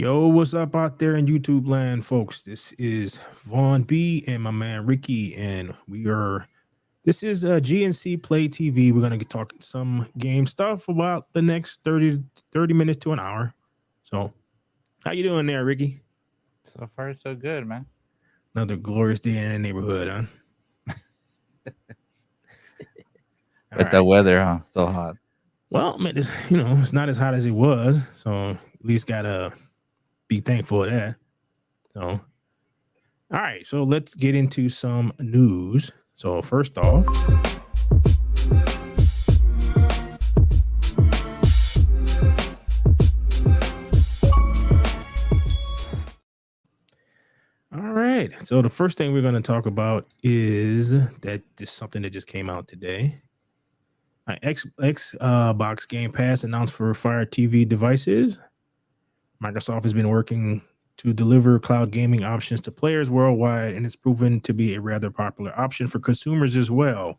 Yo, what's up out there in YouTube land, folks? This is Vaughn B and my man Ricky, and this is GNC Play TV. We're gonna get talking some game stuff about the next 30 minutes to an hour. So, how you doing there, Ricky? So far, so good, man. Another glorious day in the neighborhood, huh? All But the right. weather, huh? So hot. Well, man, it's not as hot as it was, so at least gotta be thankful for that. So, all right. So let's get into some news. So first off. All right. So the first thing we're going to talk about is that just something that just came out today. Xbox Game Pass announced for Fire TV devices. Microsoft has been working to deliver cloud gaming options to players worldwide, and it's proven to be a rather popular option for consumers as well.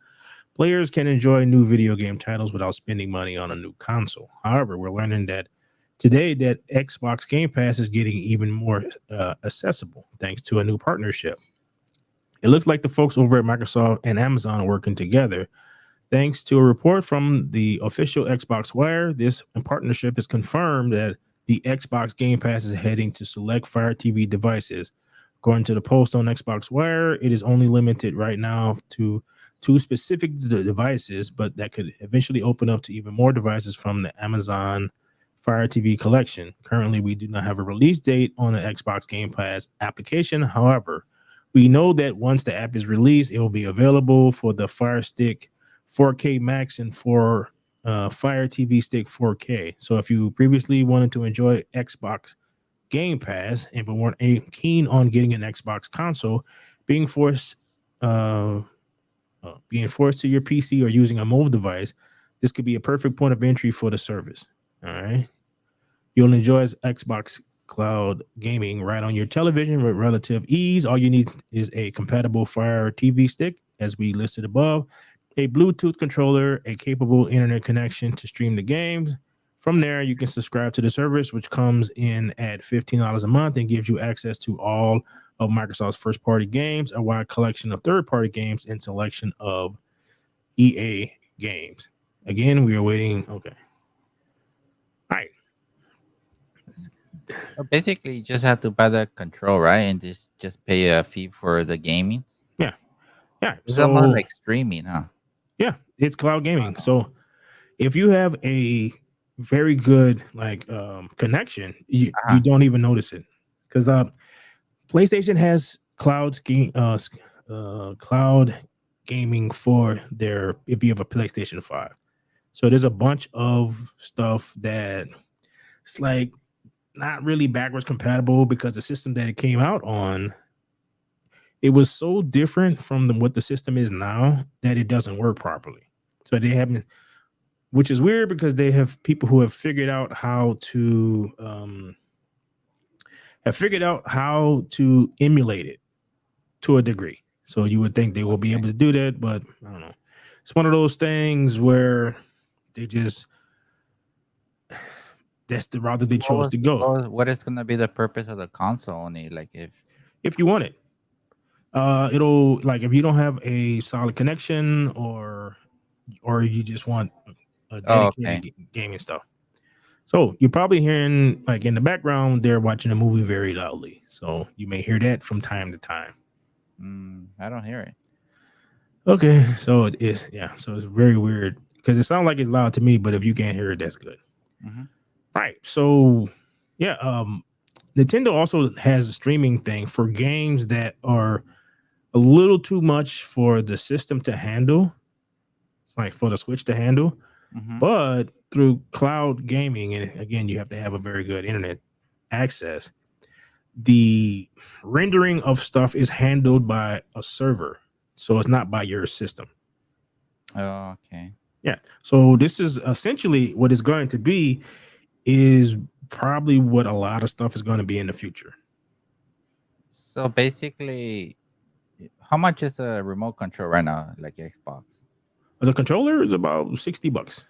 Players can enjoy new video game titles without spending money on a new console. However, we're learning that today that Xbox Game Pass is getting even more accessible thanks to a new partnership. It looks like the folks over at Microsoft and Amazon are working together. Thanks to a report from the official Xbox Wire, this partnership has confirmed that the Xbox Game Pass is heading to select Fire TV devices. According to the post on Xbox Wire, it is only limited right now to two specific devices, but that could eventually open up to even more devices from the Amazon Fire TV collection. Currently, we do not have a release date on the Xbox Game Pass application. However, we know that once the app is released, it will be available for the Fire Stick 4K Max and for Fire TV Stick 4K. So if you previously wanted to enjoy Xbox Game Pass and but weren't keen on getting an Xbox console, being forced uh, being forced to your PC or using a mobile device, this could be a perfect point of entry for the service. All right. You'll enjoy Xbox Cloud gaming right on your television with relative ease. All you need is a compatible Fire TV stick, as we listed above, a Bluetooth controller, a capable internet connection to stream the games. From there, you can subscribe to the service, which comes in at $15 a month and gives you access to all of Microsoft's first party games, a wide collection of third party games, and selection of EA games. Again, we are waiting. Okay. All right. So basically, you just have to buy the control, right? And just pay a fee for the gaming. Yeah. Yeah. It's almost So, like streaming, huh? yeah, it's cloud gaming. So, if you have a very good connection, you Uh-huh. don't even notice it because PlayStation has cloud gaming for their if you have a PlayStation 5. So there's a bunch of stuff that it's like not really backwards compatible because the system that it came out on, it was so different from what the system is now that it doesn't work properly. So they haven't, which is weird because they have people who have figured out how to emulate it to a degree. So you would think they will be Okay. able to do that, but I don't know. It's one of those things where they just that's the route that So they chose to go. what is gonna be the purpose of the console only? Like if If you want it, it'll like if you don't have a solid connection or you just want a oh, okay. dedicated gaming stuff. So you're probably hearing like in the background they're watching a movie very loudly. So you may hear that from time to time. I don't hear it. Okay, so it is So it's very weird because it sounds like it's loud to me, but if you can't hear it, that's good. Hmm. Right. So yeah, Nintendo also has a streaming thing for games that are a little too much for the system to handle. It's like for the Switch to handle, Hmm. but through cloud gaming, and again, you have to have a very good internet access. The rendering of stuff is handled by a server, so it's not by your system. Oh, okay. Yeah. So this is essentially what it's going to be is probably what a lot of stuff is going to be in the future. So basically, how much is a remote control right now, like Xbox? The controller is about $60.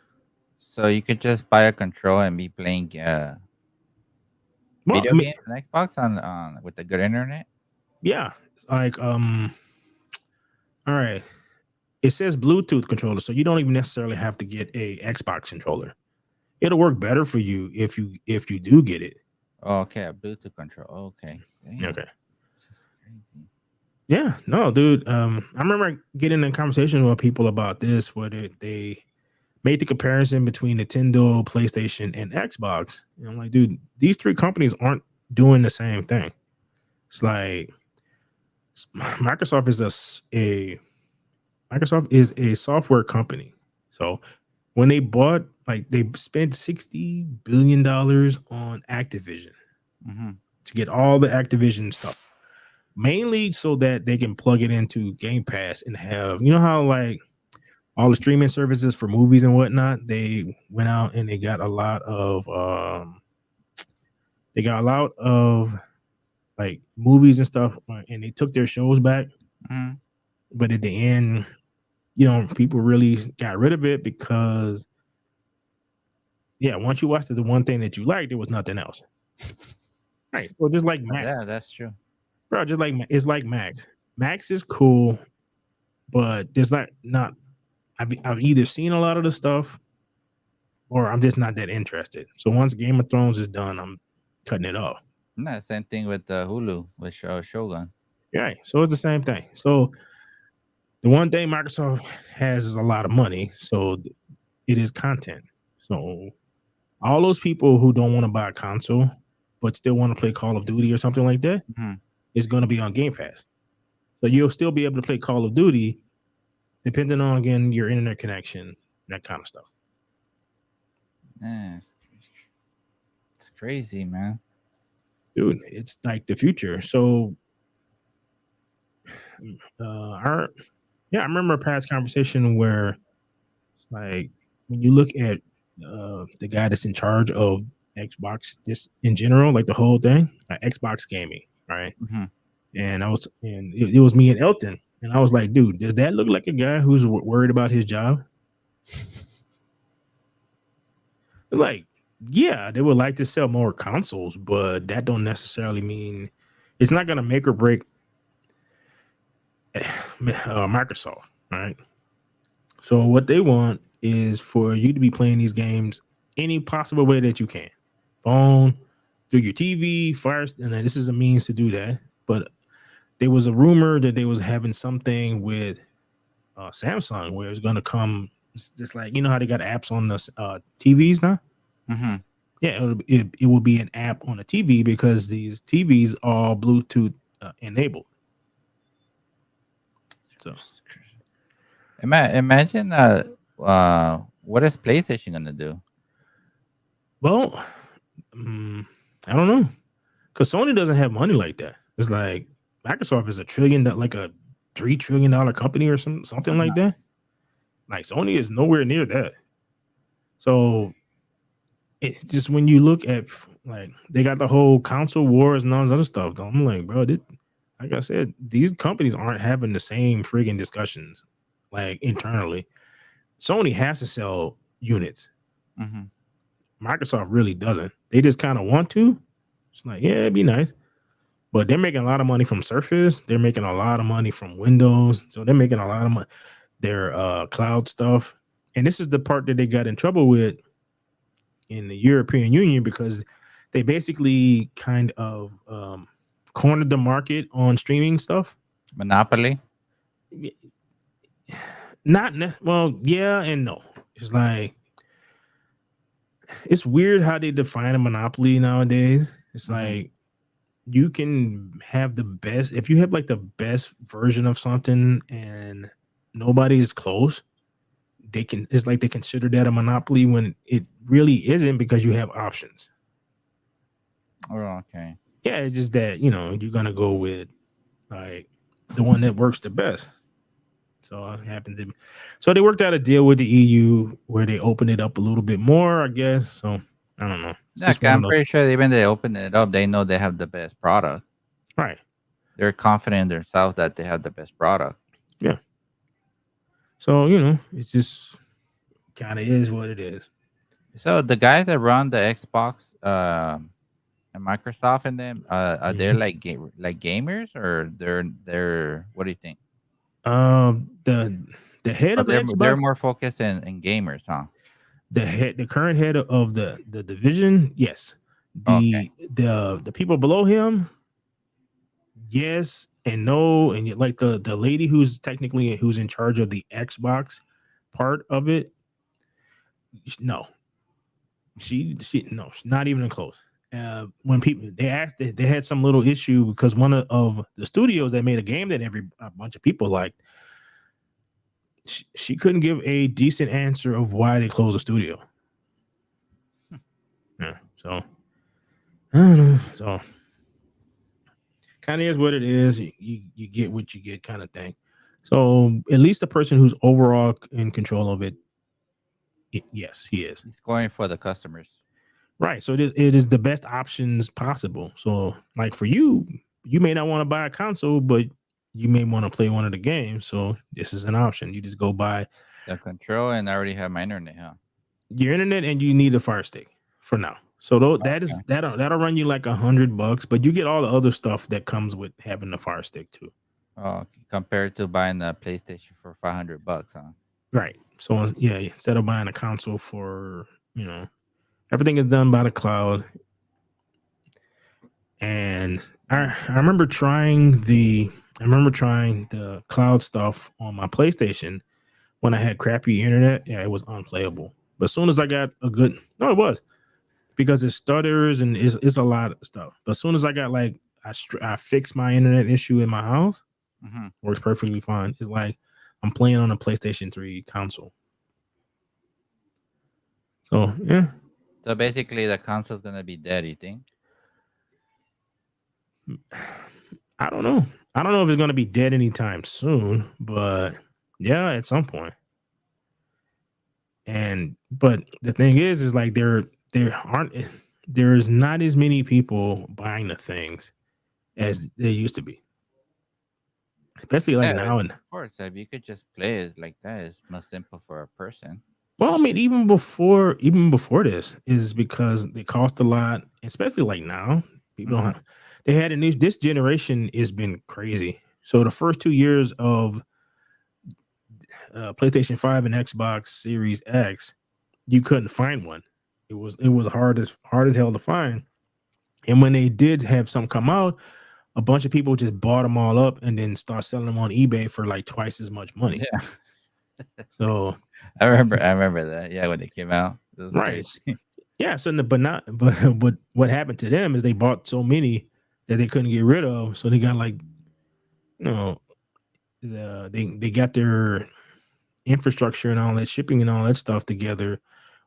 So you could just buy a control and be playing Well, I Video mean, games and Xbox on with the good internet. yeah, it's like all right. It says Bluetooth controller, so you don't even necessarily have to get a Xbox controller. It'll work better for you if you do get it. Oh, okay, a Bluetooth control. Okay, damn, Okay. this is crazy. Yeah, no, dude. I remember getting in conversations with people about this, where they made the comparison between Nintendo, PlayStation, and Xbox. And I'm like, dude, these three companies aren't doing the same thing. It's like Microsoft is a Microsoft is a software company. So when they bought, like, they spent $60 billion on Activision Mm-hmm. to get all the Activision stuff, mainly so that they can plug it into Game Pass and have, you know how like all the streaming services for movies and whatnot, they went out and they got a lot of like movies and stuff, and they took their shows back. Mm-hmm. But at the end, people really got rid of it because, yeah, once you watched the one thing that you liked, there was nothing else. Right. So just like Max, Yeah, that's true. bro, it's like Max. Max is cool, but there's not. I've either seen a lot of the stuff or I'm just not that interested. So once Game of Thrones is done, I'm cutting it off. No, same thing with Hulu with Shogun. Right. So it's the same thing. So the one thing Microsoft has is a lot of money. So it is content. So all those people who don't want to buy a console but still want to play Call of Duty or something like that Mm-hmm. is going to be on Game Pass. So you'll still be able to play Call of Duty depending on, again, your internet connection, that kind of stuff. Yeah, it's crazy, man. Dude, it's like the future. So our yeah, I remember a past conversation where it's like when you look at the guy that's in charge of Xbox just in general, like the whole thing, like Xbox gaming, right? Mm-hmm. And it was me and Elton, and I was like, dude, does that look like a guy who's worried about his job? Like, yeah, they would like to sell more consoles, but that don't necessarily mean it's not going to make or break Microsoft, right? So what they want is for you to be playing these games any possible way that you can, phone, through your TV, fire, and then this is a means to do that. But there was a rumor that they was having something with Samsung where it's going to come, just like, how they got apps on the TVs now. Mm-hmm. Yeah, it will be an app on a TV because these TVs are Bluetooth enabled. So Imagine what is PlayStation gonna do? well, mm, I don't know, because Sony doesn't have money like that. It's like Microsoft is like a $3 trillion company or something like that. Like Sony is nowhere near that. So it's just when you look at, like, they got the whole console wars and all this other stuff. Though, I'm like, bro, like I said, these companies aren't having the same friggin' discussions like internally. Sony has to sell units. Mm-hmm. Microsoft really doesn't. They just kind of want to. It's like, yeah, it'd be nice. But they're making a lot of money from Surface. They're making a lot of money from Windows. So they're making a lot of money. Their cloud stuff. And this is the part that they got in trouble with in the European Union because they basically kind of cornered the market on streaming stuff. Monopoly. Well, yeah and no. It's like, it's weird how they define a monopoly nowadays. It's Mm-hmm. like you can have the best, if you have like the best version of something and nobody is close, it's like they consider that a monopoly when it really isn't because you have options. Oh, okay. Yeah, it's just that, you're gonna go with like the one that works the best. So it happened to, so they worked out a deal with the EU where they opened it up a little bit more, I guess. So I don't know. It's Yeah, just one of I'm those. pretty sure even they open it up, they know they have the best product. Right. They're confident in themselves that they have the best product. Yeah. So, it's just kind of is what it is. So the guys that run the Xbox And Microsoft and them, are they Mhm. like gamers, or they're what do you think? The head Or of they're Xbox, more focused in gamers, huh? the current head of the division, yes. Okay. The people below him, yes and no, and like the lady who's in charge of the Xbox part of it, no, she no, not even close. When people they asked, they had some little issue because one of the studios that made a game that a bunch of people liked, she couldn't give a decent answer of why they closed the studio. Yeah, so I don't know. So kind of is what it is. You get what you get, kind of thing. So at least the person who's overall in control of it, yes, he is. He's going for the customers. Right. So it is the best options possible. So like for you, you may not want to buy a console, but you may want to play one of the games. So this is an option. You just go buy The control, and I already have my internet, huh? your internet and you need a Fire Stick for now. So that is Okay. that'll run you like $100, but you get all the other stuff that comes with having the Fire Stick too. Oh, okay. Compared to buying a PlayStation for $500, huh? Right. So yeah, instead of buying a console for, you know, everything is done by the cloud. And I remember trying the cloud stuff on my PlayStation when I had crappy internet. Yeah, it was unplayable. But as soon as I got a good, no, it was because it stutters and it's a lot of stuff. But as soon as I got like I fixed my internet issue in my house, Hmm. works perfectly fine. It's like I'm playing on a PlayStation 3 console. So yeah, So basically, the console's gonna be dead. You think? I don't know. I don't know if it's going to be dead anytime soon, but yeah, at some point. And but the thing is like there aren't there's not as many people buying the things as there used to be, especially like Yeah, now. And of course. If you could just play it like that, it's most simple for a person. well, I mean, even before this is because they cost a lot, especially like now. People don't Hmm. have, they had a new this generation has been crazy. So the first 2 years of PlayStation 5 and Xbox Series X, you couldn't find one. It was hard as hell to find. And when they did have some come out, a bunch of people just bought them all up and then start selling them on eBay for like twice as much money. Yeah, So I remember that. Yeah, when they came out, it was right, crazy. yeah. So but not but what happened to them is they bought so many that they couldn't get rid of. So they got like, you know, they got their infrastructure and all that shipping and all that stuff together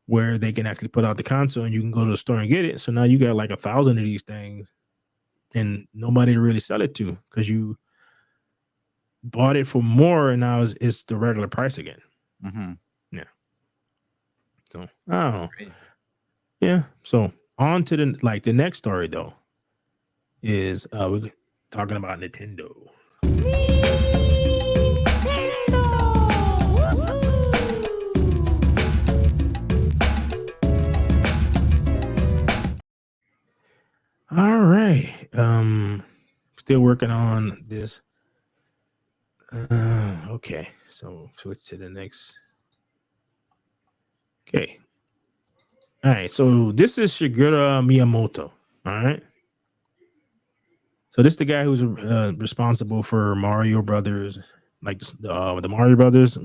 where they can actually put out the console and you can go to the store and get it. So now you got like 1,000 of these things and nobody to really sell it to because you bought it for more and now it's the regular price again. Hmm. Yeah. So I don't know. Crazy. Yeah. So on to the next story though is we're talking about Nintendo. All right. Still working on this. Okay. So switch to the next. Okay. All right. So this is Shigeru Miyamoto. All right. So this is the guy who's responsible for Mario Brothers, like the Mario Brothers,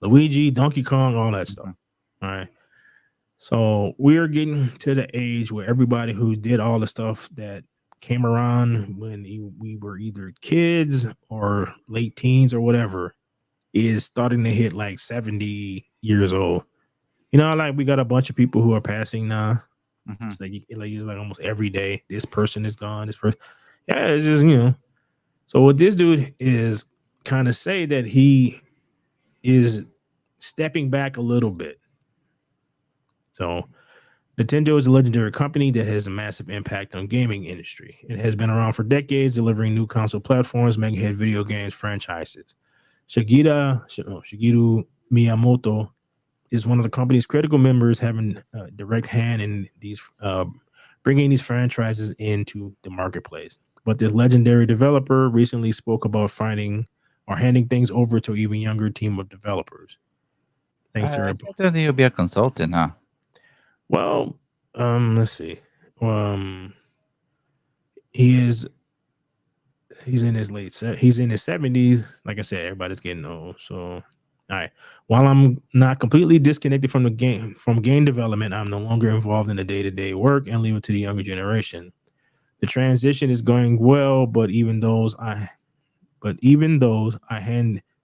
Luigi, Donkey Kong, all that stuff. Hmm. All right. So we're getting to the age where everybody who did all the stuff that came around when we were either kids or late teens or whatever is starting to hit like 70 years old. Like we got a bunch of people who are passing now. Hmm. It's like almost every day. This person is gone. This person, yeah, it's just. So what this dude is kind of say that he is stepping back a little bit. So Nintendo is a legendary company that has a massive impact on gaming industry. It has been around for decades, delivering new console platforms, mega hit video games franchises. Shigeru Miyamoto is one of the company's critical members, having a direct hand in these bringing these franchises into the marketplace. But this legendary developer recently spoke about finding or handing things over to an even younger team of developers. Thanks to her. I thought you'd be a consultant, huh? Well, let's see. Um, he is he's in his 70s. Like I said, everybody's getting old. So, all right. While I'm not completely disconnected from the game development, I'm no longer involved in the day-to-day work and leave it to the younger generation. The transition is going well, but even those I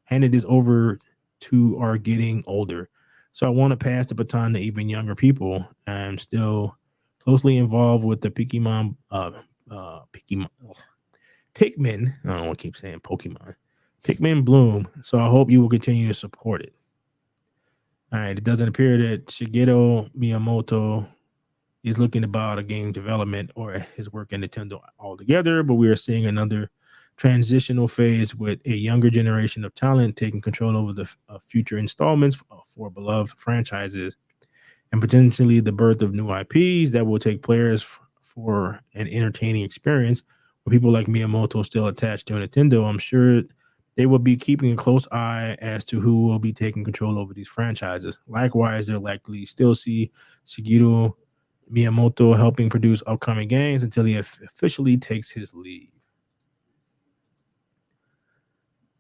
handed this over to are getting older. So I want to pass the baton to even younger people. I'm still closely involved with the Pikmin. I don't want to keep saying Pokemon. Pikmin Bloom. So I hope you will continue to support it. All right. It doesn't appear that Shigeru Miyamoto is looking about a game development or his work in Nintendo altogether, but we are seeing another transitional phase with a younger generation of talent taking control over the future installments for beloved franchises and potentially the birth of new IPs that will take players for an entertaining experience. With people like Miyamoto still attached to Nintendo, I'm sure they will be keeping a close eye as to who will be taking control over these franchises. Likewise, they'll likely still see Shigeru Miyamoto helping produce upcoming games until he officially takes his leave.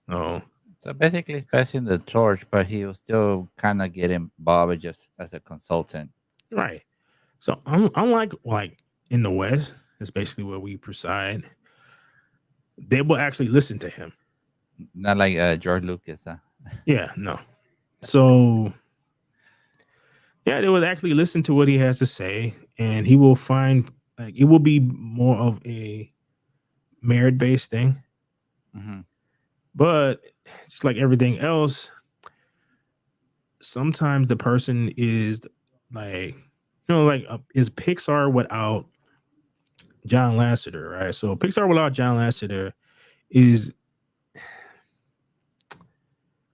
Oh, So basically, he's passing the torch, but he will still kind of get involved just as a consultant. right. So unlike like in the West, it's basically where we preside. They will actually listen to him. Not like George Lucas, huh? Yeah, no. So yeah, they will actually listen to what he has to say, and he will find like it will be more of a merit based thing. Hmm. But just like everything else, sometimes the person is like, is Pixar without John Lasseter, right? So Pixar without John Lasseter is,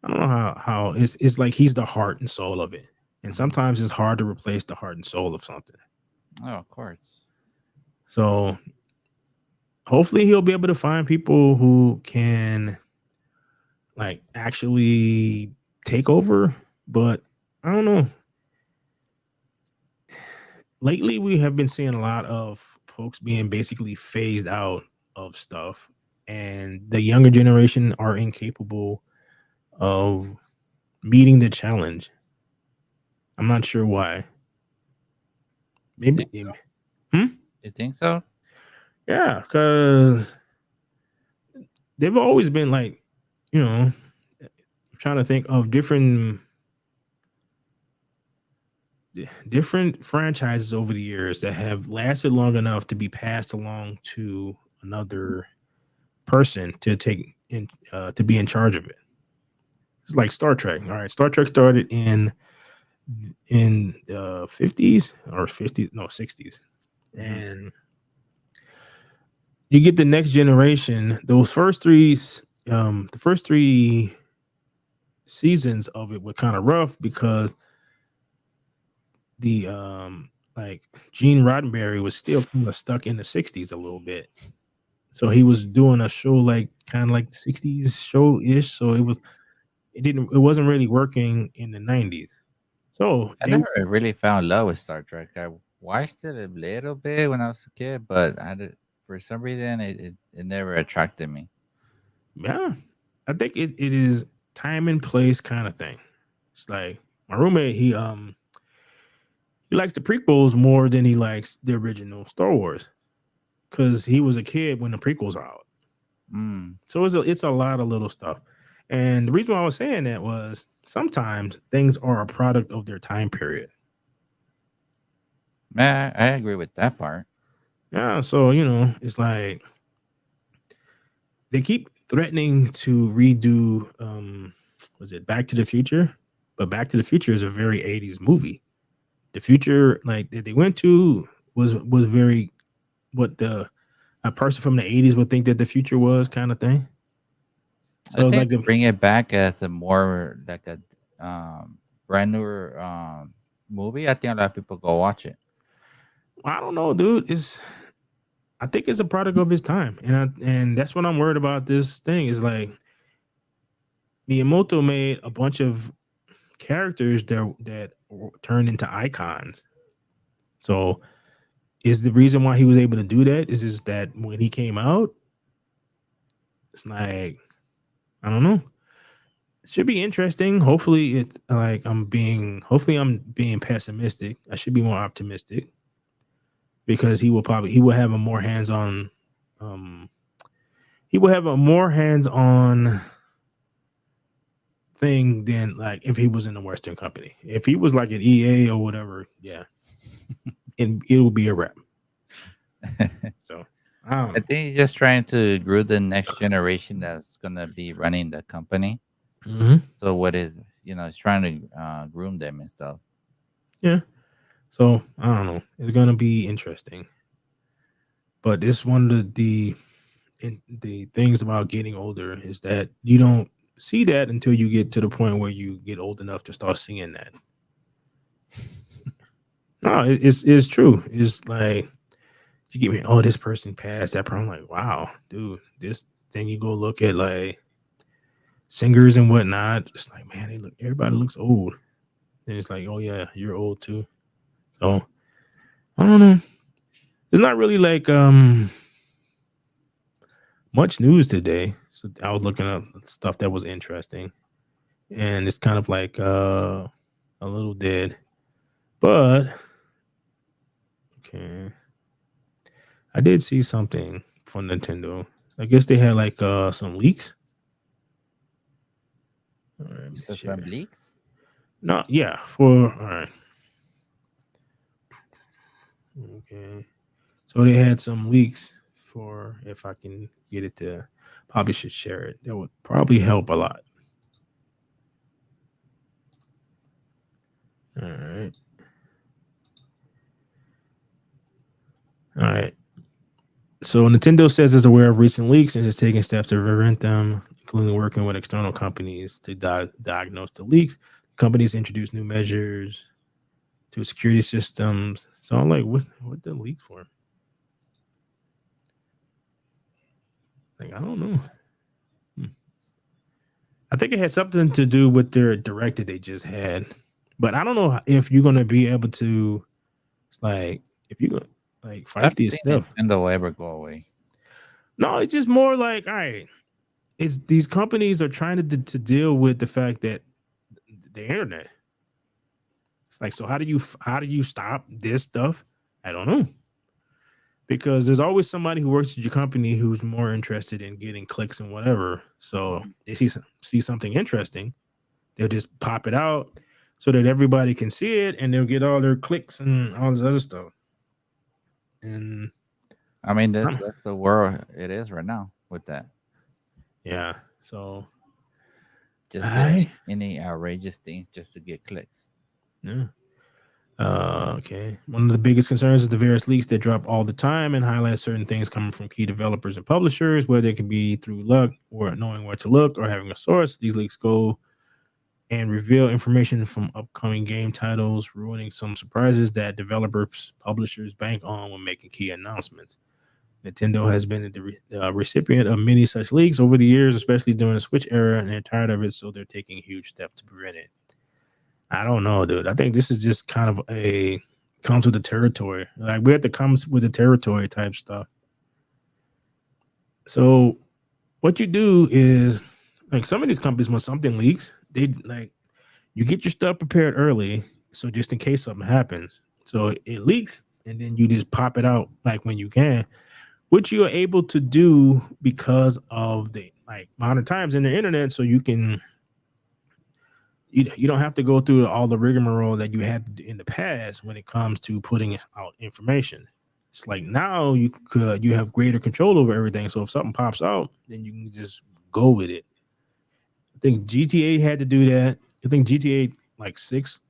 I don't know how it's like he's the heart and soul of it. And Hmm. sometimes it's hard to replace the heart and soul of something. Oh, of course. So hopefully he'll be able to find people who can like actually take over. But I don't know. Lately we have been seeing a lot of folks being basically phased out of stuff, and the younger generation are incapable of meeting the challenge. I'm not sure why. You think Maybe so? hmm? You think so? Yeah, because they've always been like, you know, trying to think of different franchises over the years that have lasted long enough to be passed along to another person to take in to be in charge of it. It's like Star Trek. All right, Star Trek started in the 50s or 50s, no 60s, Hmm. and you get the next generation. The first three seasons of it were kind of rough because the like Gene Roddenberry was still kind of stuck in the 60s a little bit. So he was doing a show like kind of like 60s show ish. So it wasn't really working in the 90s. So I they never really found love with Star Trek. I watched it a little bit when I was a kid, but for some reason it never attracted me. yeah, I think it is time and place kind of thing. It's like my roommate, he likes the prequels more than he likes the original Star Wars because he was a kid when the prequels are out. Mm. So it's a lot of little stuff. And the reason why I was saying that was sometimes things are a product of their time period. Yeah, I agree with that part. Yeah, so it's like they keep threatening to redo was it Back to the Future? But Back to the Future is a very 80s movie. The future like that they went to was very what the a person from the 80s would think that the future was kind of thing. I So it's think like to bring it back as a more like a brand new movie, I think a lot of people go watch it. I don't know, dude. I think it's a product of his time, and that's what I'm worried about. This thing is like Miyamoto made a bunch of characters that turned into icons. So is the reason why he was able to do that is just that when he came out, it's like I don't know. It should be interesting. Hopefully, it's like hopefully I'm being pessimistic. I should be more optimistic because he will have a more hands on. Um, he will have a more hands on thing than like if he was in a Western company. If he was like an EA or whatever, yeah, and it will be a wrap. So I don't I know. think he's just trying to grow the next generation that's gonna be running the company. Hmm. So what is he's trying to groom them and stuff. Yeah. So I don't know. It's gonna be interesting. But this one of the things about getting older is that you don't see that until you get to the point where you get old enough to start seeing that. No, it's true. It's like you get me. Oh, this person passed. That person. I'm like, wow, dude. This thing you go look at like singers and whatnot. It's like, man, everybody looks old. And it's like, oh yeah, you're old too. So I don't know. It's not really like much news today. So I was looking up stuff that was interesting, and it's kind of like a little dead. But okay, I did see something from Nintendo. I guess they had like some leaks. All right, let You me said some share. leaks. No, yeah, for all right. Okay, so they had some leaks for if I can get it to probably should share it. That would probably help a lot. All right, all right. So Nintendo says it's aware of recent leaks and is taking steps to prevent them, including working with external companies to diagnose the leaks. Companies introduce new measures to security systems. So I'm like, what the leaks for? Like I don't know. Hmm. I think it had something to do with their director they just had, but I don't know if you're gonna be able to like if you gonna like I fight don't this think stuff. Nintendo will ever go away. No, it's just more like all right. It's these companies are trying to deal with the fact that the internet. It's like, so how do you stop this stuff? I don't know because there's always somebody who works at your company who's more interested in getting clicks and whatever. So Mhm. they see something interesting, they'll just pop it out so that everybody can see it, and they'll get all their clicks and all this other stuff. And I mean, I that's don't- that's the world it is right now with that. yeah, so Just say I any outrageous thing just to get clicks. yeah. Okay. One of the biggest concerns is the various leaks that drop all the time and highlight certain things coming from key developers and publishers, whether it can be through luck or knowing where to look or having a source. These leaks go and reveal information from upcoming game titles, ruining some surprises that developers, publishers bank on when making key announcements. Nintendo has been the recipient of many such leaks over the years, especially during the Switch era, and they're tired of it, so they're taking huge steps to prevent it. I don't know, dude. I think this is just kind of a comes with the territory. Like we have to come with the territory type stuff. So what you do is like some of these companies when something leaks, they like you get your stuff prepared early, so just in case something happens. So it leaks, and then you just pop it out like when you can, which you are able to do because of the like amount of times in the internet, so you don't have to go through all the rigmarole that you had to do in the past when it comes to putting out information. It's like now you have greater control over everything. So if something pops out, then you can just go with it. I think GTA had to do that. I think GTA like six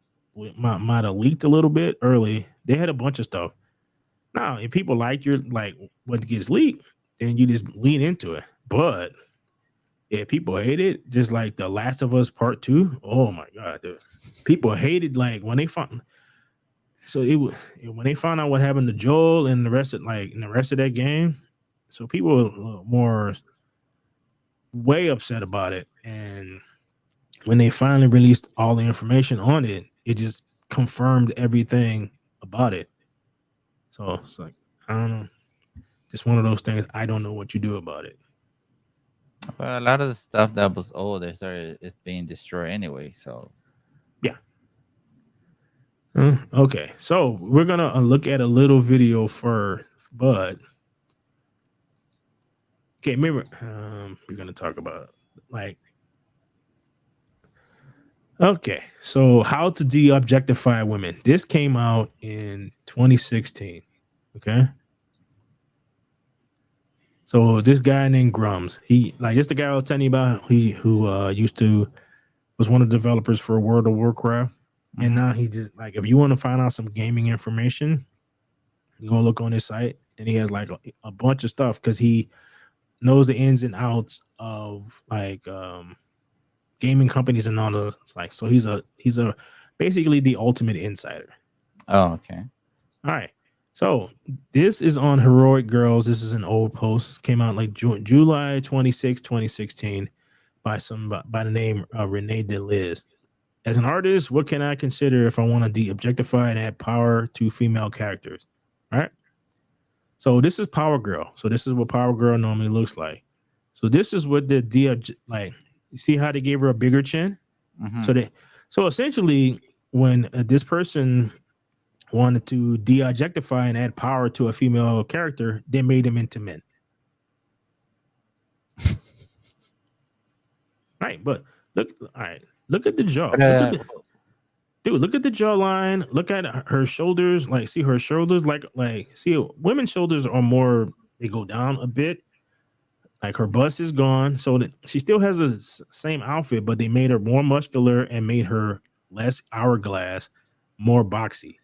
might have leaked a little bit early. They had a bunch of stuff. Now, if people like your like what gets leaked, then you just lean into it. But yeah, people hate it. Just like The Last of Us Part Two. Oh my god, dude. People hated like when they found. So when they found out what happened to Joel and the rest of that game, so people were more way upset about it. And when they finally released all the information on it, it just confirmed everything about it. So it's like, I don't know, just one of those things. I don't know what you do about it. But a lot of the stuff that was old, it's being destroyed anyway. So Yeah. Okay, so we're gonna look at a little video first, but okay, maybe we're gonna talk about like okay, so how to de-objectify women. This came out in 2016. Okay, so this guy named Grums, he like this the guy I was telling you about. He who used to was one of the developers for World of Warcraft, and mhm. now he just like if you want to find out some gaming information, you go look on his site, and he has like a bunch of stuff because he knows the ins and outs of like gaming companies and all the like. So he's a basically the ultimate insider. Oh, okay. All right. So this is on Heroic Girls. This is an old post. Came out like July 26, 2016 by by the name Renee DeLiz. As an artist, what can I consider if I want to de-objectify and add power to female characters? All right. So this is Power Girl. So this is what Power Girl normally looks like. So this is what the like. You see how they gave her a bigger chin? Hmm. So so essentially, when this person wanted to de-objectify and add power to a female character, they made them into men. Right, but look, all right, look at the jaw. But Look at the dude. Look at the jawline. Look at her shoulders. Like, see her shoulders. See, women's shoulders are more. They go down a bit. Like her bust is gone, so that she still has the same outfit, but they made her more muscular and made her less hourglass, more boxy.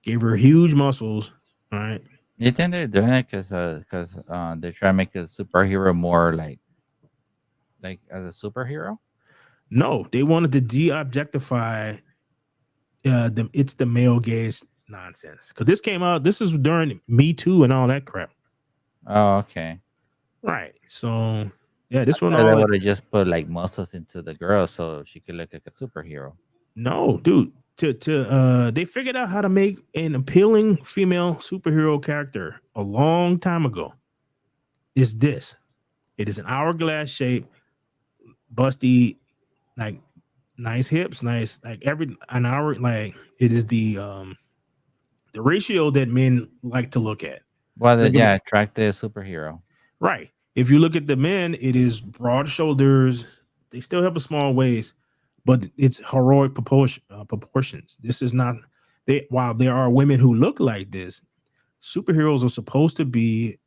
Gave her huge muscles. All right. you think they're doing it they're trying to make a superhero more like as a superhero? No, they wanted to de-objectify it's the male gaze nonsense. Because this came out, this is during Me Too and all that crap. Oh, okay. Right. So yeah, this one So they all would have just put like muscles into the girl so she could look like a superhero. no, dude. They figured out how to make an appealing female superhero character a long time ago. Is this? It is an hourglass shape, busty, like nice hips, nice like every an hour like it is the ratio that men like to look at. Well, Look at yeah, me. attractive superhero. Right. If you look at the men, it is broad shoulders. They still have a small waist, but it's heroic proportions. This is not they. While there are women who look like this, superheroes are supposed to be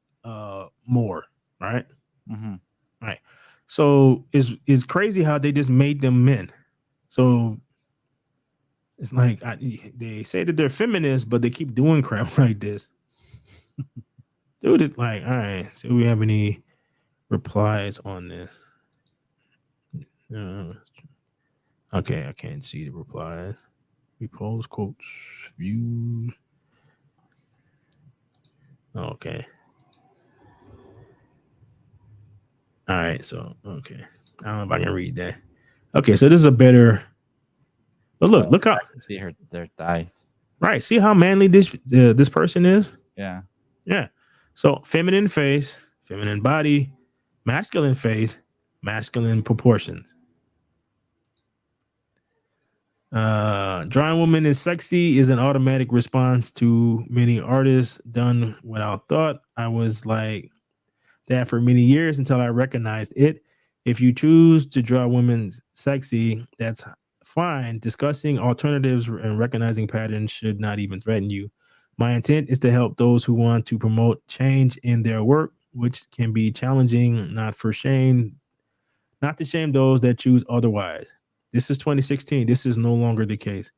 more right. Hmm. Right. So it's crazy how they just made them men. So it's like they say that they're feminists, but they keep doing crap like this. Dude, it's like, all right. So we have any replies on this? Uh, okay, I can't see the replies. Repost quotes, view. Okay. All right. So okay, I don't know if I can read that. Okay, so this is a better. But Oh, look how I can see her their thighs. right. See how manly this person is. Yeah. Yeah. So feminine face, feminine body, masculine face, masculine proportions. Drawing woman is sexy is an automatic response to many artists done without thought. I was like that for many years until I recognized it. If you choose to draw women sexy, that's fine. Discussing alternatives and recognizing patterns should not even threaten you. My intent is to help those who want to promote change in their work, which can be challenging, not to shame those that choose otherwise. This is 2016. This is no longer the case.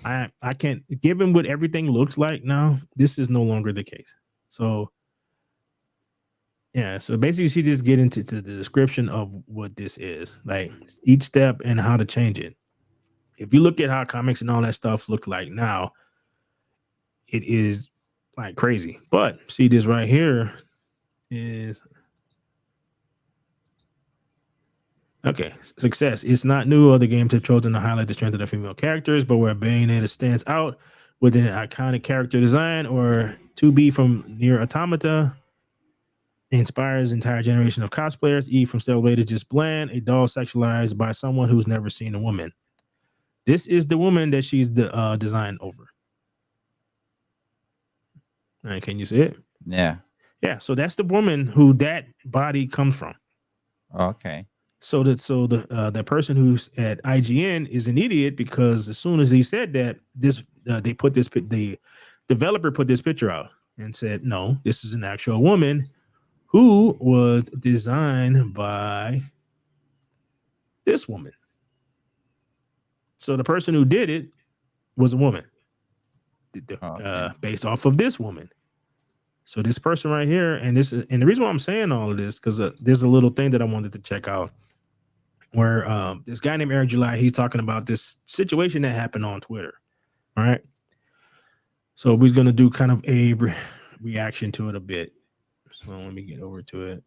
I can't given what everything looks like now, this is no longer the case. So yeah, so basically she just get into the description of what this is, like each step and how to change it. If you look at how comics and all that stuff look like now, it is like crazy. But see, this right here is okay. Success. It's not new. Other games have chosen to highlight the strength of the female characters, but where Bayonetta stands out with an iconic character design, or 2B from Near Automata inspires entire generation of cosplayers. E from Celebrated just bland, a doll sexualized by someone who's never seen a woman. This is the woman that she's designed over. All right, can you see it? Yeah. Yeah, so that's the woman who that body comes from. Okay. So the person who's at IGN is an idiot because as soon as he said that, the developer put this picture out and said, no, this is an actual woman who was designed by this woman. So the person who did it was a woman, based off of this woman. So this person right here, and the reason why I'm saying all of this because there's a little thing that I wanted to check out, where this guy named Eric July, he's talking about this situation that happened on Twitter. All right, so we're gonna do kind of a reaction to it a bit. So let me get over to it.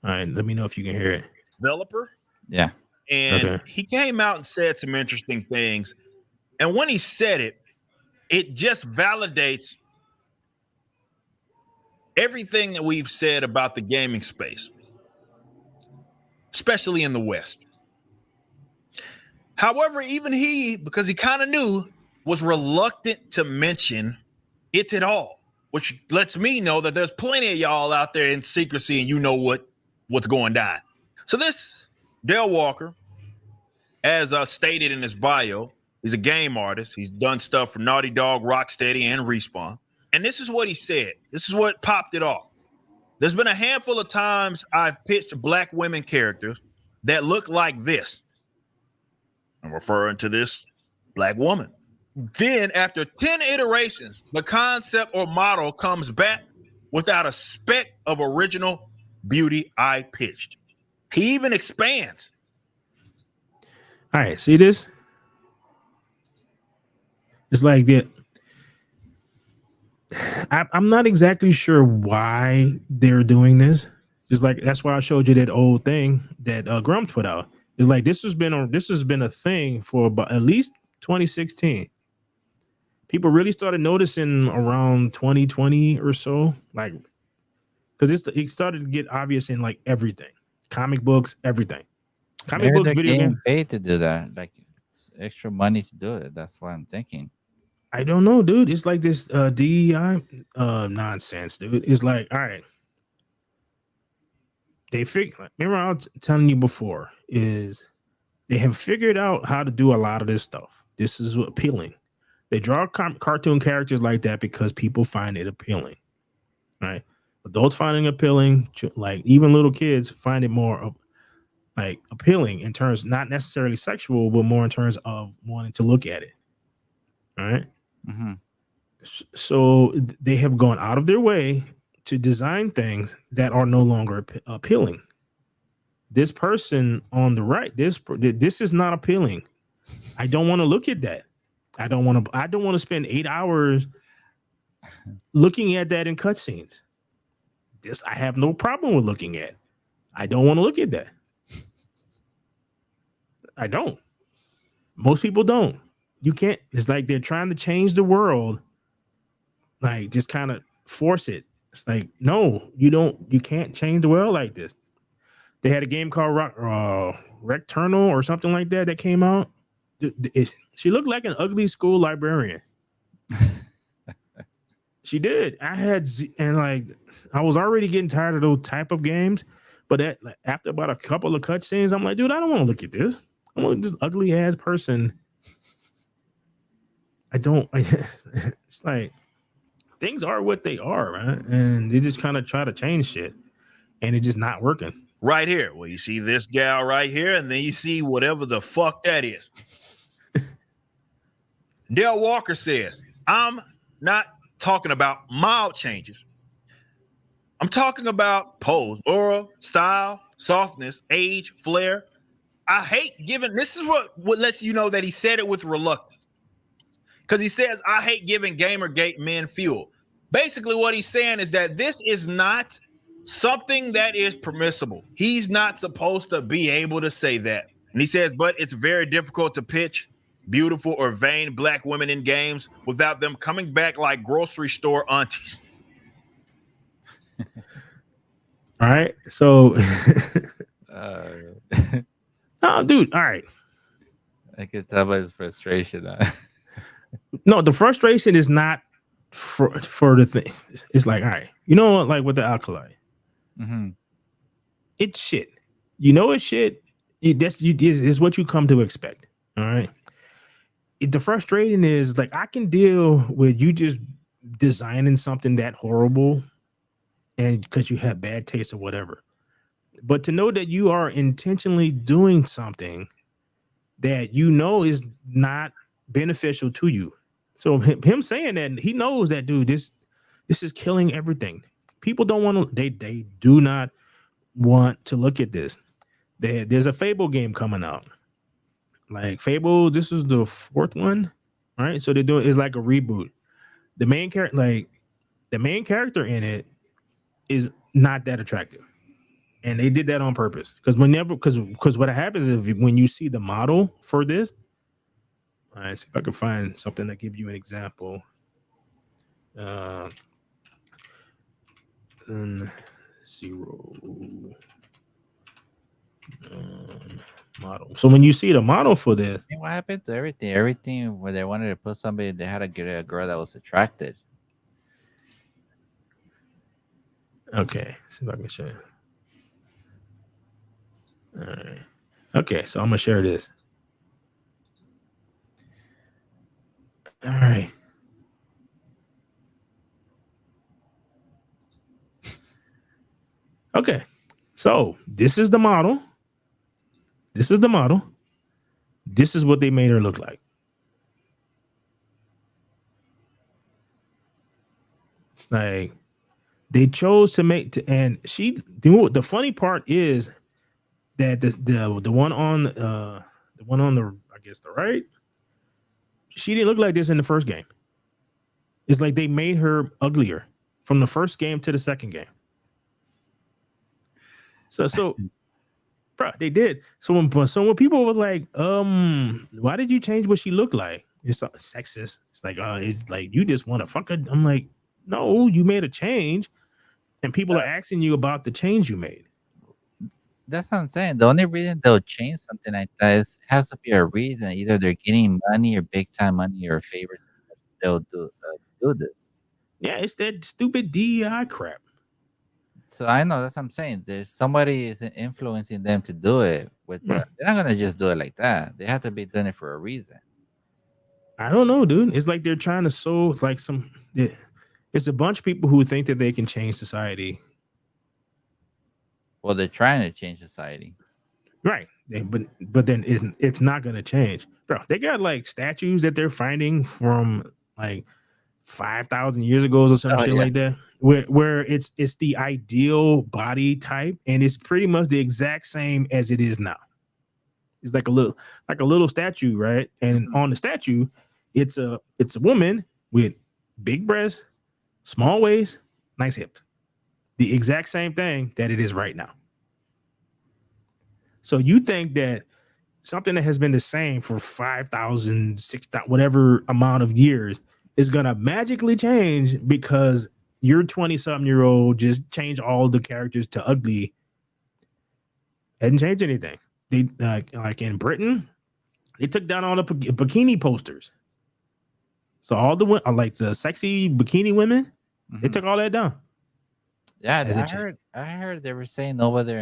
All right, let me know if you can hear it. Developer. Yeah. And he came out and said some interesting things. And when he said it, it just validates everything that we've said about the gaming space, especially in the West. However, even he, because he kind of knew, was reluctant to mention it at all, which lets me know that there's plenty of y'all out there in secrecy and you know what's going down. So this Dale Walker, as stated in his bio, he's a game artist. He's done stuff for Naughty Dog, Rocksteady, and Respawn. And this is what he said. This is what popped it off. There's been a handful of times I've pitched black women characters that look like this. I'm referring to this black woman. Then after 10 iterations, the concept or model comes back without a speck of original beauty I pitched. He even expands. All right, see this? It's like that. I'm not exactly sure why they're doing this. Just like that's why I showed you that old thing that Grumps put out. It's like this has been a thing for about at least 2016. People really started noticing around 2020 or so, like because it started to get obvious in like everything, comic books, everything, comic books, video games. Paid to do that, like it's extra money to do it. That's what I'm thinking. I don't know, dude. It's like this DEI nonsense, dude. It's like, all right. Remember I was telling you before, is they have figured out how to do a lot of this stuff. This is appealing. They draw cartoon characters like that because people find it appealing, right? Adults finding it appealing, like even little kids find it more like appealing in terms, not necessarily sexual, but more in terms of wanting to look at it, all right? Mm-hmm. So they have gone out of their way to design things that are no longer appealing. This person on the right, this is not appealing. I don't want to look at that. I don't want to spend 8 hours looking at that in cutscenes. This I have no problem with looking at. I don't want to look at that. I don't. Most people don't. You can't. It's like they're trying to change the world. Like just kind of force it. It's like, no, you don't. You can't change the world like this. They had a game called Recturnal or something like that came out. She looked like an ugly school librarian. She did. I was already getting tired of those type of games. But after about a couple of cutscenes, I'm like, dude, I don't want to look at this. I want this ugly ass person. It's like things are what they are, right? And they just kind of try to change shit, and it's just not working. Right here. Well, you see this gal right here, and then you see whatever the fuck that is. Dale Walker says, I'm not talking about mild changes. I'm talking about pose, aura, style, softness, age, flair. I hate giving, this is what lets you know that he said it with reluctance. because he says, I hate giving Gamergate men fuel. Basically, what he's saying is that this is not something that is permissible. He's not supposed to be able to say that. And he says, but it's very difficult to pitch beautiful or vain black women in games without them coming back like grocery store aunties. All right. So, I oh, dude. All right. can tell by his frustration. No, the frustration is not for the thing. It's like, all right, you know what? Like with the alkali, Mm-hmm. it's shit. You know it's shit. It's what you come to expect. All right. The frustrating is like I can deal with you just designing something that horrible, and because you have bad taste or whatever. But to know that you are intentionally doing something that you know is not beneficial to you. So him saying that, he knows that, dude, this is killing everything. People don't want to, they do not want to look at this. There's a Fable game coming out. Like Fable, this is the fourth one, right? So they're doing, it's like a reboot. The main character in it is not that attractive. And they did that on purpose. Because what happens is when you see the model for this, all right, see if I can find something to give you an example. Zero model. So when you see the model for this, What happened to everything? Everything where they wanted to put somebody, they had to get a girl that was attracted. okay, see if I can show you. All right. Okay, so I'm gonna share this. All right. Okay. So this is the model. This is the model. This is what they made her look like. It's like they chose to make and she, the funny part is that the one on the I guess the right, she didn't look like this in the first game. It's like they made her uglier from the first game to the second game. So bro, they did. So when people were like, why did you change what she looked like? It's sexist. It's like you just want to fuck her. I'm like, no, you made a change, and people are asking you about the change you made. That's what I'm saying. The only reason they'll change something like that has to be a reason. Either they're getting money or big time money or favors. They'll do this. Yeah, it's that stupid DEI crap. So I know that's what I'm saying. There's somebody is influencing them to do it. They're not gonna just do it like that. They have to be doing it for a reason. I don't know, dude. It's like they're trying to sow. It's like it's a bunch of people who think that they can change society. Well, they're trying to change society. Right. But then it's not going to change. Bro, they got like statues that they're finding from like 5,000 years ago or some shit like that, where it's the ideal body type, and it's pretty much the exact same as it is now. It's like a little statue, right? And on the statue, it's a woman with big breasts, small waist, nice hips. The exact same thing that it is right now. So you think that something that has been the same for 5,000, 6,000, whatever amount of years is going to magically change because your 20-something-year-old just changed all the characters to ugly. Hadn't changed anything. They like in Britain, they took down all the bikini posters. So all the like the sexy bikini women, they took all that down. Yeah, I heard they were saying over there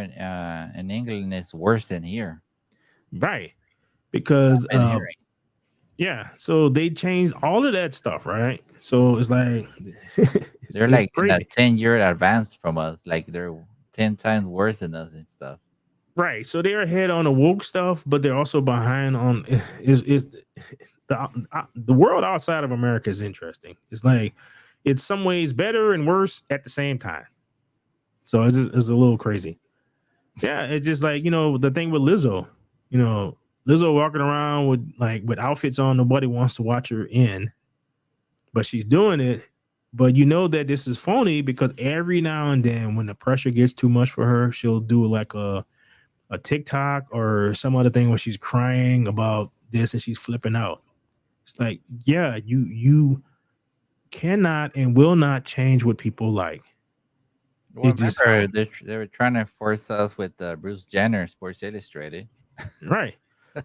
in England it's worse than here. Right. Because yeah, so they changed all of that stuff, right? So it's like they're like in a 10-year advance from us, like they're 10 times worse than us and stuff. Right. So they're ahead on the woke stuff, but they're also behind on the world outside of America is interesting. It's like it's some ways better and worse at the same time. So it's a little crazy. Yeah, it's just like, the thing with Lizzo, Lizzo walking around with outfits on nobody wants to watch her in, but she's doing it. But you know that this is phony because every now and then, when the pressure gets too much for her, she'll do like a TikTok or some other thing where she's crying about this and she's flipping out. It's like, yeah, you cannot and will not change what people like. Well, It just remember they were trying to force us with Bruce Jenner, Sports Illustrated. right.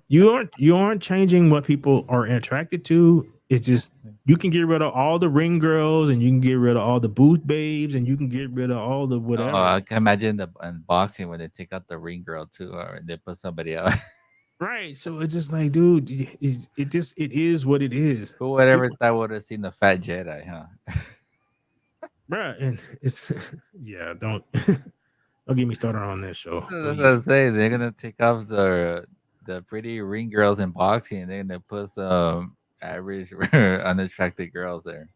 You aren't changing what people are attracted to. It's just you can get rid of all the ring girls and you can get rid of all the booth babes and you can get rid of all the Oh, whatever. I can imagine the unboxing when they take out the ring girl too, or they put somebody else. Right. So it's just like, dude, it is what it is. Who would ever People, thought would have seen the Fat Jedi, huh? bruh, and it's yeah, don't get me started on this show, That's what please. I'm saying. They're gonna take off the pretty ring girls in boxing, and they're gonna put some average unattractive girls there.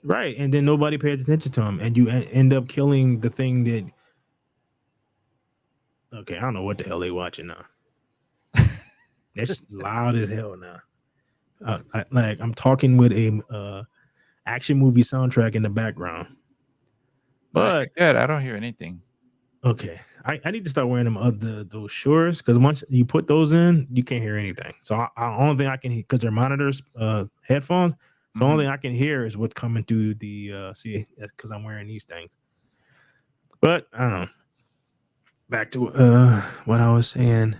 Right. And then nobody pays attention to them. And you end up killing the thing that okay, I don't know what the hell they watching now. That's loud as hell now. I'm talking with a action movie soundtrack in the background. No, But you're good. I don't hear anything. okay, I need to start wearing them other those shorts because once you put those in, you can't hear anything. So only thing I can hear because they're monitors, headphones. So the only Mhm. thing I can hear is what's coming through the see because I'm wearing these things. But I don't know. Back to what I was saying.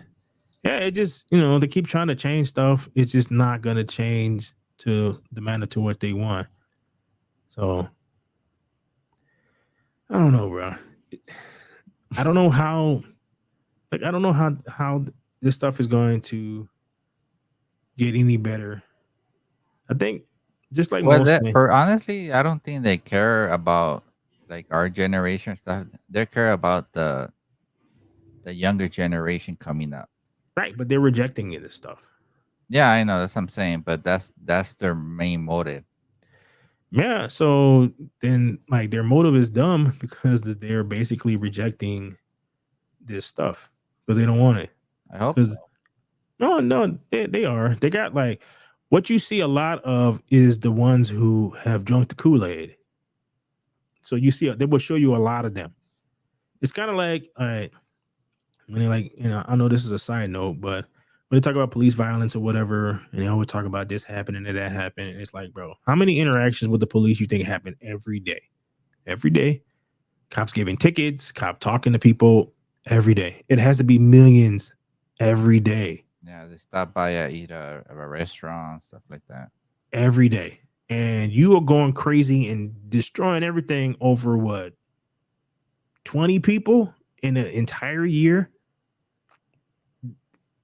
Yeah, it just they keep trying to change stuff. It's just not gonna change to the manner to what they want. So I don't know, bro. I don't know how. Like I don't know how this stuff is going to get any better. I think just like Well, most that things, for honestly, I don't think they care about like our generation stuff. They care about the younger generation coming up. right? But they're rejecting it and stuff. Yeah, I know that's what I'm saying, but that's their main motive. Yeah. So then, like, their motive is dumb because they're basically rejecting this stuff because they don't want it. I hope so. Because no, they are. They got like what you see a lot of is the ones who have drunk the Kool Aid. So you see, they will show you a lot of them. It's kind of like, when they like, I know this is a side note, but when they talk about police violence or whatever, and they always talk about this happening and that happened, and it's like, bro, how many interactions with the police you think happen every day? Every day, cops giving tickets, cop talking to people every day. It has to be millions every day, Yeah, they stop by eat at a restaurant, stuff like that. every day, and you are going crazy and destroying everything over what 20 people in an entire year.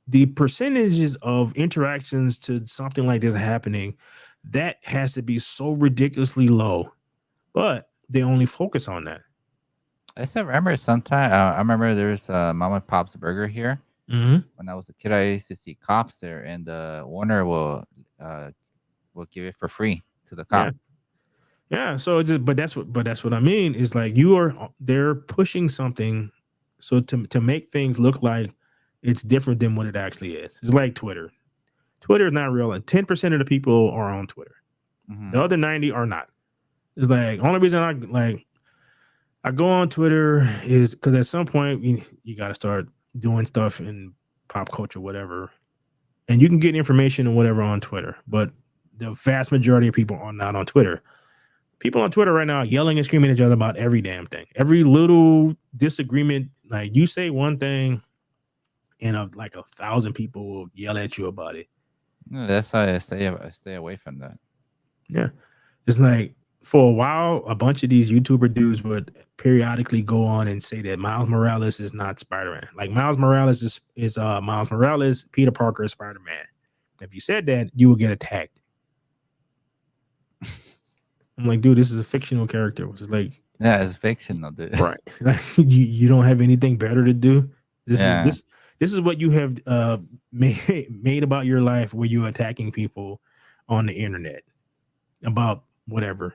The percentages of interactions to something like this happening, that has to be so ridiculously low, but they only focus on that. I still remember sometime. I remember there's a Mom and Pop's Burger here. Mm-hmm. When I was a kid, I used to see cops there, and the owner uh, will give it for free to the Yeah, cops. yeah. So it's just, but that's what I mean is like they're pushing something so to make things look like it's different than what it actually is. It's like Twitter. Twitter is not real, and 10% of the people are on Twitter. Hmm. The other 90 are not. It's like only reason I go on Twitter is because at some point you got to start doing stuff in pop culture, whatever, and you can get information and whatever on Twitter. But the vast majority of people are not on Twitter. People on Twitter right now yelling and screaming at each other about every damn thing, every little disagreement. Like you say one thing, and like 1,000 people will yell at you about it. That's why I stay away from that. Yeah. It's like for a while, a bunch of these YouTuber dudes would periodically go on and say that Miles Morales is not Spider-Man. Like Miles Morales is Miles Morales, Peter Parker is Spider-Man. If you said that, you would get attacked. I'm like, dude, this is a fictional character. Which is like, Yeah, it's fictional, dude. right. Like, you don't have anything better to do. This is Yeah, this is what you have made about your life where you're attacking people on the internet about whatever.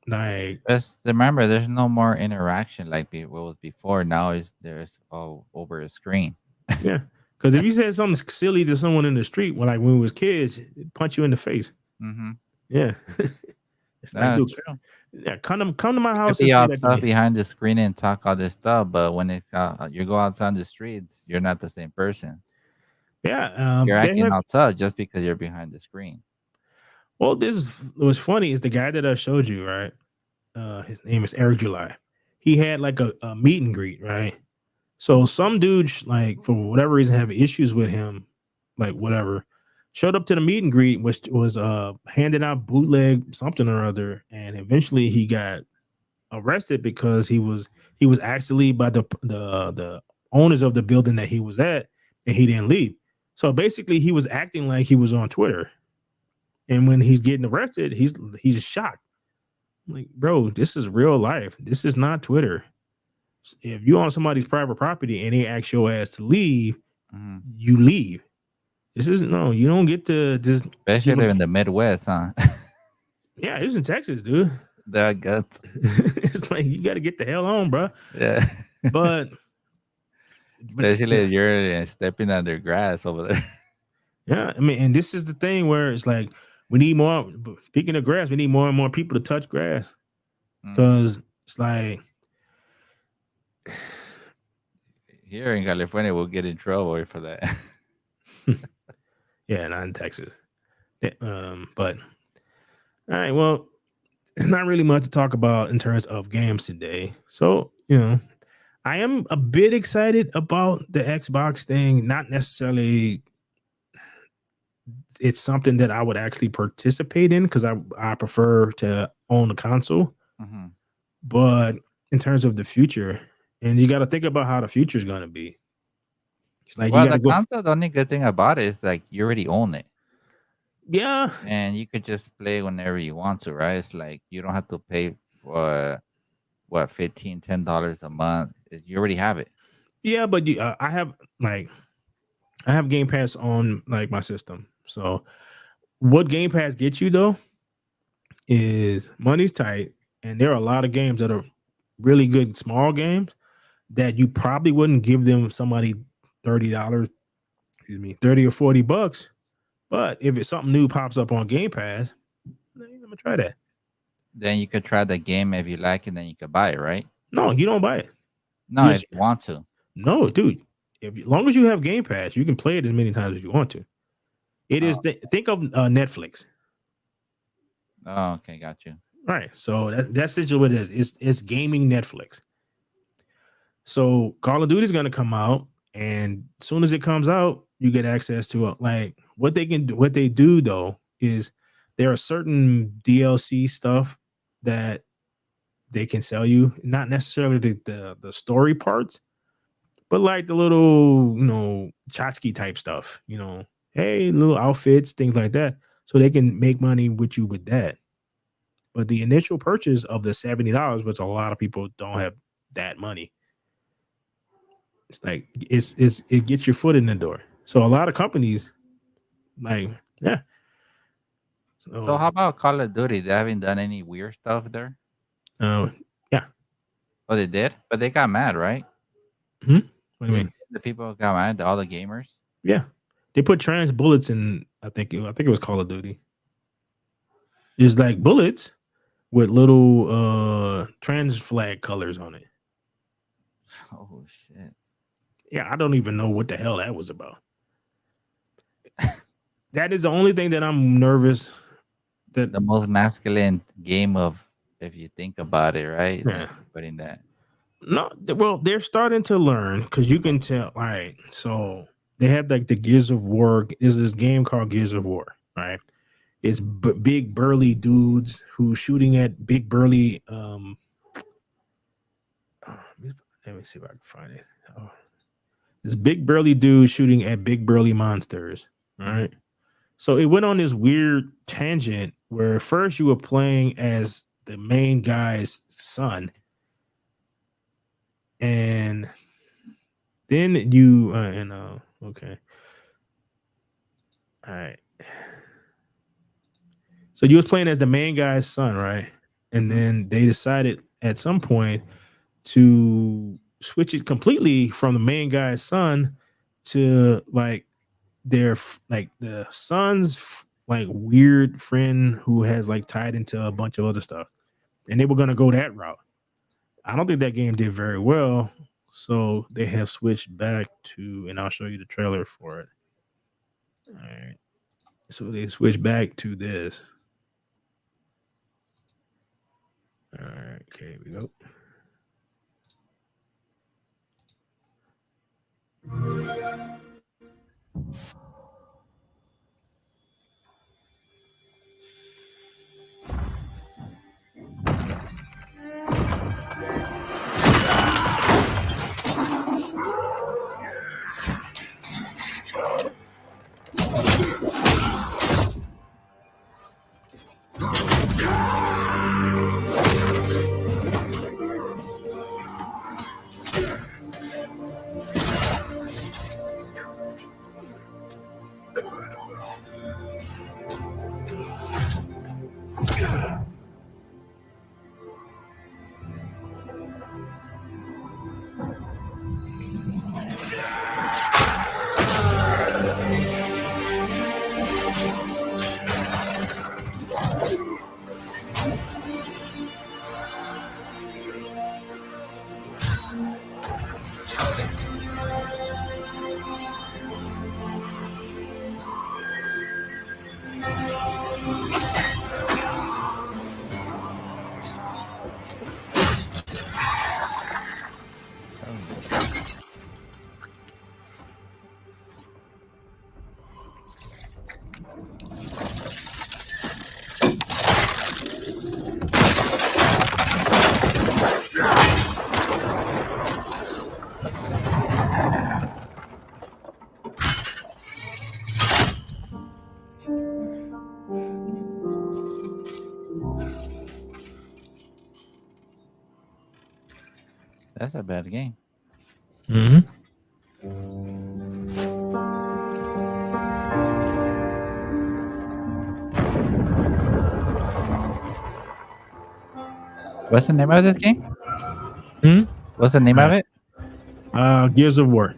Like, just remember, there's no more interaction like what was before. Now is there's over a screen. yeah, Because if you said something silly to someone in the street, when we was kids, it'd punch you in the face. Mm-hmm. Yeah. It's like, That's dude, true. yeah, come to my You could house and be say that to outside me. behind the screen and talk all this stuff, but when it's you go outside the streets, you're not the same person. Yeah. You're They acting have. outside just because you're behind the screen. Well, this is what's funny is the guy that I showed you, right? His name is Eric July. He had like a meet and greet, right? So some dudes, like for whatever reason, have issues with him, like whatever. Showed up to the meet and greet, which was handing out bootleg something or other, and eventually he got arrested because he was actually by the owners of the building that he was at, and he didn't leave. So basically, he was acting like he was on Twitter, and when he's getting arrested, he's shocked. Like, bro, this is real life. This is not Twitter. If you're on somebody's private property and they ask your ass to leave, Mm-hmm. you leave. This isn't no. You don't get to just give Especially them. in the Midwest, huh? Yeah, it's in Texas, dude. They're guts. It's like you got to get the hell on, bro. Yeah. But Especially if you're stepping on their grass over there. yeah, I mean, and this is the thing where it's like we need more. Speaking of grass, we need more and more people to touch grass Mm. because it's like Here in California, we'll get in trouble for that. yeah, not in Texas. But all right, well, it's not really much to talk about in terms of games today. So I am a bit excited about the Xbox thing. Not necessarily. It's something that I would actually participate in because I prefer to own a console. Mhm. But in terms of the future, and you got to think about how the future is going to be. It's like you Well, got to the go. console, the only good thing about it is like you already own it. Yeah, And you could just play whenever you want to, right? It's like you don't have to pay for what $10 a month. You already have it. yeah, but I have Game Pass on like my system. So what Game Pass gets you though is money's tight, and there are a lot of games that are really good small games that you probably wouldn't give them somebody $30, excuse me, 30 or $40. But if it's something new pops up on Game Pass, I'm gonna try that. Then you could try the game if you like it, then you could buy it, right? No, you don't buy it. No, if you want to. No, dude. As long as you have Game Pass, you can play it as many times as you want to. It is think of Netflix. Oh, okay, got you. Right. So that's essentially what it is. It's gaming Netflix. So Call of Duty is going to come out, and as soon as it comes out, you get access to it. Like what they can do. What they do though is there are certain DLC stuff that they can sell you, not necessarily the story parts, but like the little tchotchke type stuff. Hey, little outfits, things like that, so they can make money with you with that. But the initial purchase of the $70, which a lot of people don't have that money, it's like it gets your foot in the door. So a lot of companies, like, yeah. So how about Call of Duty? They haven't done any weird stuff there? Yeah. Oh, they did? But they got mad, right? What do you mean? The people got mad, all the gamers? Yeah. They put trans bullets in, I think it was Call of Duty. It's like bullets with little trans flag colors on it. Oh, shit. Yeah, I don't even know what the hell that was about. That is the only thing that I'm nervous that The most masculine game of, if you think about it, right? Yeah. Putting that. No, well, they're starting to learn because you can tell. All right, so they have like the Gears of War. There's this game called Gears of War, right? It's big burly dudes who shooting at big burly. Let me see if I can find it. Oh. This big burly dude shooting at big burly monsters, right? So it went on this weird tangent where first you were playing as the main guy's son, and then you okay, all right. So you was playing as the main guy's son, right? And then they decided at some point to switch it completely from the main guy's son to like like the son's like weird friend who has like tied into a bunch of other stuff, and they were gonna go that route. I don't think that game did very well, so they have switched back to, and I'll show you the trailer for it. All right, so they switched back to this. All right, okay, here we go. That's a bad game. Mm-hmm. What's the name of this game? Hmm? What's the name of it? Gears of War.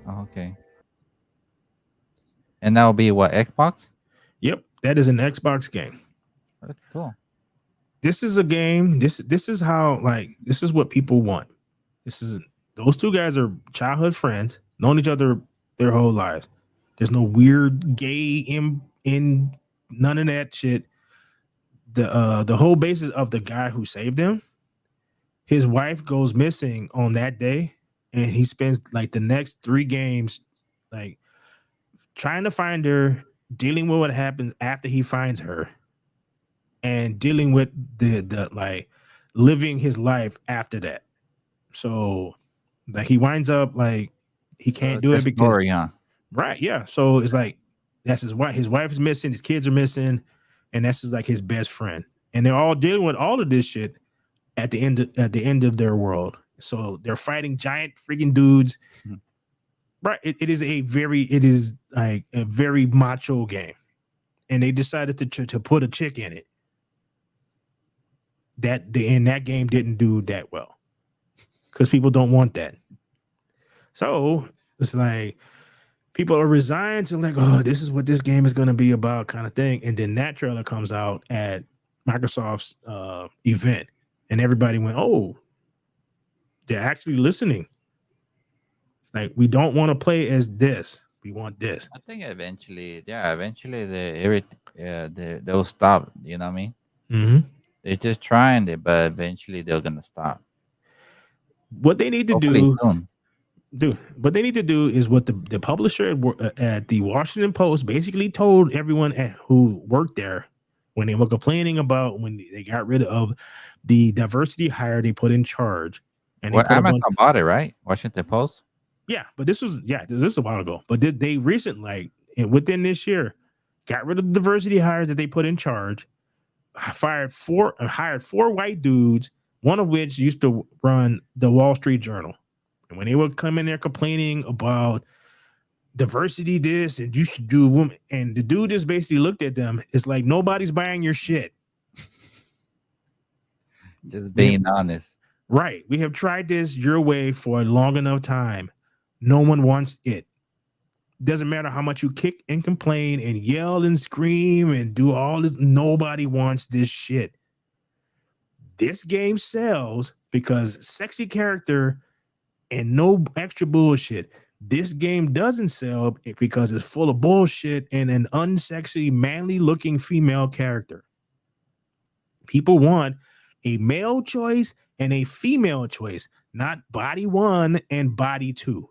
Oh, okay. And that will be what, Xbox? Yep, that is an Xbox game. That's cool. This is a game. This is how, like, this is what people want. This is, those two guys are childhood friends, known each other their whole lives. There's no weird gay in none of that shit. The whole basis of the guy who saved him, his wife goes missing on that day, and he spends like the next 3 games like trying to find her, dealing with what happens after he finds her, and dealing with the like living his life after that. So like he winds up like he So can't it's do a it because story, huh? right, yeah. So it's like that's his wife. His wife is missing, his kids are missing, and that's just like his best friend. And they're all dealing with all of this shit at the end of their world. So they're fighting giant freaking dudes. Hmm. Right. It is like a very macho game. And they decided to put a chick in it. That game didn't do that well. Because people don't want that. So it's like people are resigned to like, oh, this is what this game is going to be about, kind of thing. And then that trailer comes out at Microsoft's event, and everybody went, oh, they're actually listening. It's like, we don't want to play as this. We want this. I think eventually they'll stop. You know what I mean? Mm-hmm. They're just trying it, but eventually they're gonna stop. What they need to Hopefully soon. what they need to do is what the publisher at the Washington Post basically told everyone who worked there when they were complaining about when they got rid of the diversity hire they put in charge. And Well, Amazon bought it, right? Washington Post. yeah, but this was a while ago. But they recently, like, within this year, got rid of the diversity hires that they put in charge, hired 4 white dudes, one of which used to run the Wall Street Journal. And when they would come in there complaining about diversity, this and you should do women, and the dude just basically looked at them. It's like, nobody's buying your shit. Just being honest. Right. We have tried this your way for a long enough time. No one wants it. doesn't matter how much you kick and complain and yell and scream and do all this. Nobody wants this shit. This game sells because sexy character and no extra bullshit. This game doesn't sell because it's full of bullshit and an unsexy, manly looking female character. People want a male choice and a female choice, not body 1 and body 2.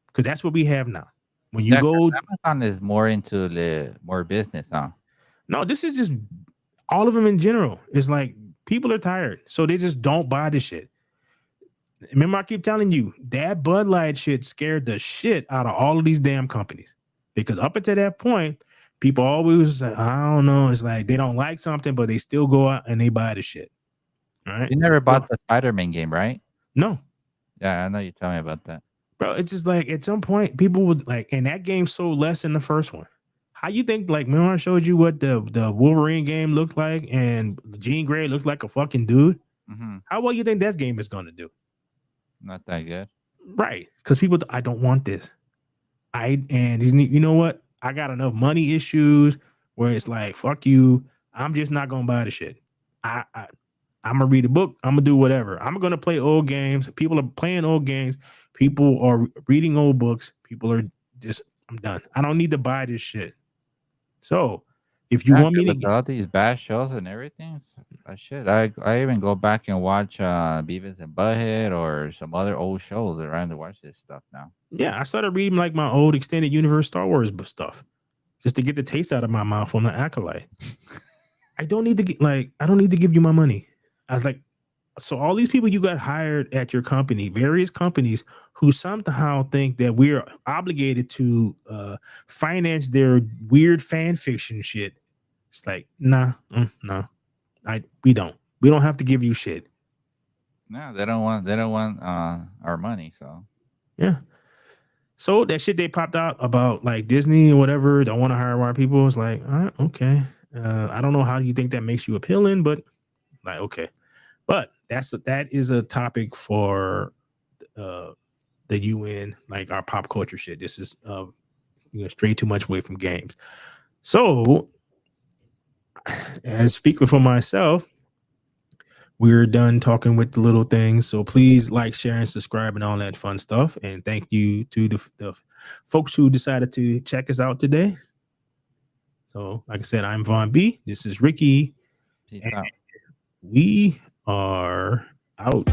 Because that's what we have now. When you go, Amazon is more into the more business, huh? no, this is just all of them in general. It's like people are tired, so they just don't buy the shit. Remember, I keep telling you that Bud Light shit scared the shit out of all of these damn companies, because up until that point, people always, I don't know, it's like they don't like something, but they still go out and they buy the shit. All right. You never bought the Spider-Man game, right? No, Yeah, I know you tell me about that. bro. It's just like at some point, people would like, and that game sold less than the first one. How you think, like, remember I showed you what the Wolverine game looked like and Jean Grey looked like a fucking dude? Mm-hmm. How well you think that game is going to do? Not that good. Right. Because people, I don't want this. And you know what? I got enough money issues where it's like, fuck you. I'm just not going to buy the shit. I'm going to read a book. I'm going to do whatever. I'm going to play old games. People are playing old games. People are reading old books. People are just, I'm done. I don't need to buy this shit. So if you want me to with all these bad shows and everything, I even go back and watch Beavis and Butthead or some other old shows around to watch this stuff now. Yeah, I started reading like my old extended universe Star Wars stuff just to get the taste out of my mouth on the Acolyte. I don't need to give you my money. I was like, so all these people you got hired at your company, various companies who somehow think that we're obligated to finance their weird fan fiction shit. It's like, no. We don't have to give you shit. No, they don't want our money. So yeah. So that shit they popped out about like Disney or whatever, don't want to hire white people. It's like, all right, okay. I don't know how you think that makes you appealing, but like, okay. But that is a topic for the UN, like our pop culture shit. This is straight too much away from games. So, as speaking for myself, we're done talking with the little things. So please like, share, and subscribe and all that fun stuff. And thank you to the folks who decided to check us out today. So, like I said, I'm Von B. This is Ricky. peace out. We are out.